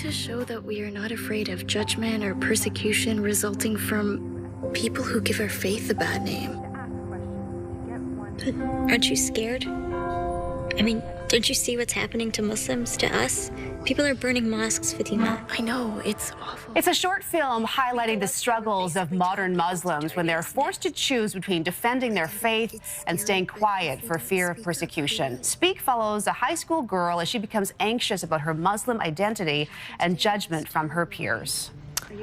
to show that we are not afraid of judgment or persecution resulting from people who give our faith a bad name. Aren't you scared? I mean, don't you see what's happening to Muslims, to us? People are burning mosques, Fatima. I know, it's awful. It's a short film highlighting the struggles of modern Muslims when they're forced to choose between defending their faith and staying quiet for fear of persecution. Speak follows a high school girl as she becomes anxious about her Muslim identity and judgment from her peers.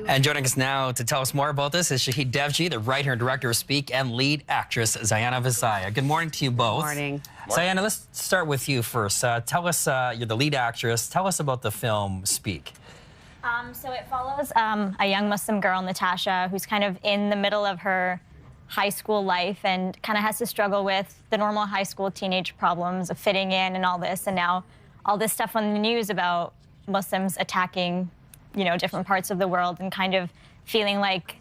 And joining us now to tell us more about this is Shaheed Devji, the writer and director of Speak, and lead actress Ziyana Vasaya. Good morning to you both. Morning. Ziyana, let's start with you first. Tell us, you're the lead actress. Tell us about the film Speak. So it follows a young Muslim girl, Natasha, who's kind of in the middle of her high school life and kind of has to struggle with the normal high school teenage problems of fitting in and all this. And now all this stuff on the news about Muslims attacking, you know, different parts of the world and kind of feeling like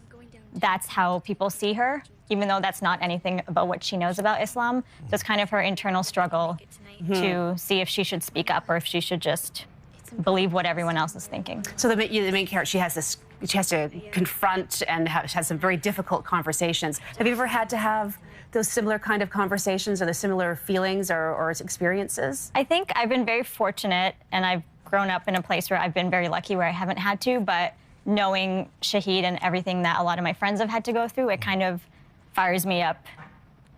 that's how people see her, even though that's not anything about what she knows about Islam. So it's kind of her internal struggle to see if she should speak up or if she should just believe what everyone else is thinking. So the main character, she has to confront and has some very difficult conversations. Have you ever had to have those similar kind of conversations or the similar feelings or experiences? I think I've been very fortunate, and I've grown up in a place where I've been very lucky where I haven't had to, but knowing Shaheed and everything that a lot of my friends have had to go through, it kind of fires me up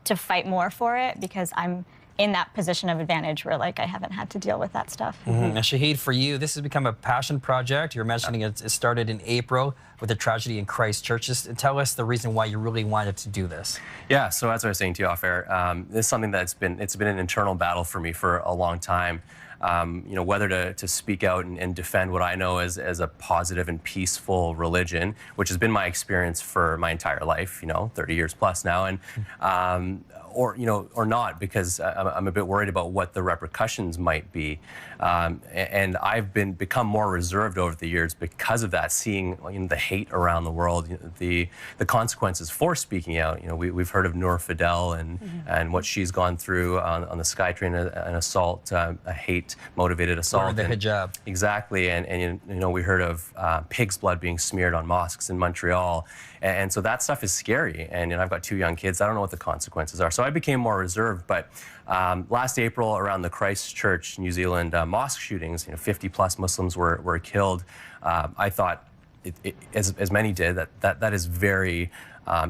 to fight more for it because I'm in that position of advantage where, like, I haven't had to deal with that stuff. Now, Shaheed, for you, this has become a passion project. You're mentioning it started in April with the tragedy in Christchurch. Just tell us the reason why you really wanted to do this. Yeah, so as I was saying to you off air, this is something that's been an internal battle for me for a long time. You know, whether to speak out and defend what I know as a positive and peaceful religion, which has been my experience for my entire life, you know, 30 years plus now, and or not, because I'm a bit worried about what the repercussions might be, and I've become more reserved over the years because of that, seeing the hate around the world, the consequences for speaking out. You know, we've heard of Noor Fidel and what she's gone through on the SkyTrain, an assault, a hate-motivated assault. Or the hijab. Exactly, and you know, we heard of pig's blood being smeared on mosques in Montreal, and so that stuff is scary. And I've got 2 young kids. I don't know what the consequences are, so I became more reserved. But last April, around the Christchurch, New Zealand mosque shootings, 50+ Muslims were killed. I thought, as many did, that is very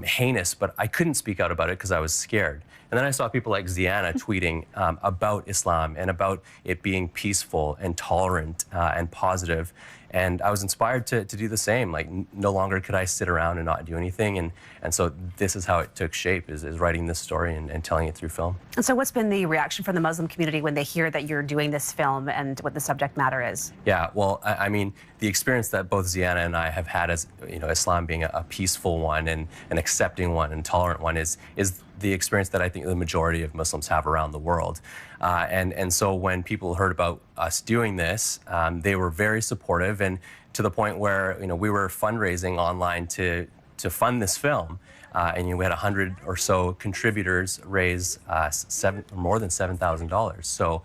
heinous, but I couldn't speak out about it because I was scared. And then I saw people like Ziyana tweeting about Islam and about it being peaceful and tolerant and positive. And I was inspired to do the same. Like, no longer could I sit around and not do anything. And so this is how it took shape, is writing this story and telling it through film. And so what's been the reaction from the Muslim community when they hear that you're doing this film and what the subject matter is? Yeah, well, I mean, the experience that both Ziyana and I have had as, Islam being a peaceful one and an accepting one and tolerant one is the experience that I think the majority of Muslims have around the world. And so when people heard about us doing this, they were very supportive, and to the point where we were fundraising online to fund this film. And we had 100 or so contributors raise more than $7,000. So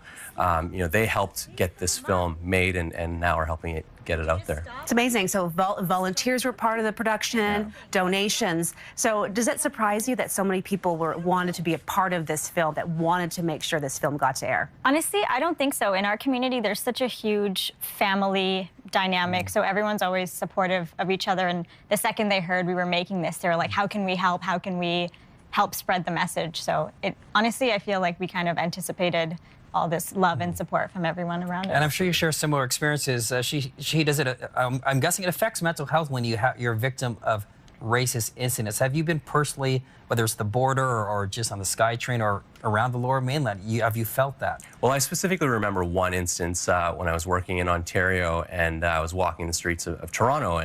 they helped get this film made, and now are helping get it out there. It's amazing. So volunteers were part of the production, donations. So does it surprise you that so many people wanted to be a part of this film, that wanted to make sure this film got to air? Honestly, I don't think so. In our community, there's such a huge family dynamic, so everyone's always supportive of each other. And the second they heard we were making this, they were like, how can we help? How can we help spread the message? So honestly, I feel like we kind of anticipated all this love and support from everyone around us. And I'm sure you share similar experiences. I'm guessing it affects mental health when you're a victim of racist incidents. Have you been personally, whether it's the border or just on the SkyTrain or around the Lower Mainland, have you felt that? Well, I specifically remember one instance when I was working in Ontario, and I was walking the streets of Toronto,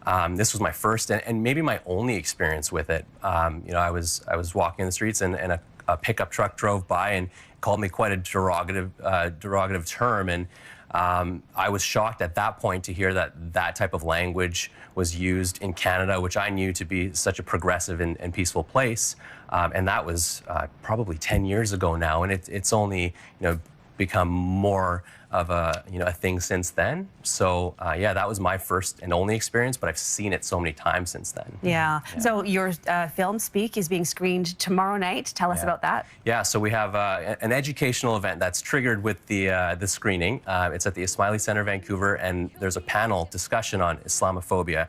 and this was my first and maybe my only experience with it. I was walking the streets, and a pickup truck drove by and called me quite a derogative term, and I was shocked at that point to hear that type of language was used in Canada, which I knew to be such a progressive and peaceful place, and that was probably 10 years ago now, and it's only become more a a thing since then. So yeah, that was my first and only experience, but I've seen it so many times since then. Yeah. So your film Speak is being screened tomorrow night. Tell us about that. Yeah. So we have an educational event that's triggered with the screening. It's at the Smiley Center, Vancouver, and there's a panel discussion on Islamophobia.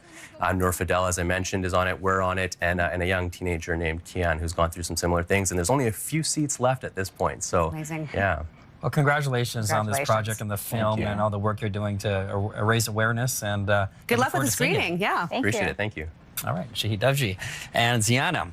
Noor Fidel, as I mentioned, is on it. We're on it, and a young teenager named Kian who's gone through some similar things. And there's only a few seats left at this point. So amazing. Yeah. Well, congratulations on this project and the film and all the work you're doing to raise awareness. And good luck with the screening. Yeah. Appreciate it. Thank you. All right, Shaheed Devji and Ziyana.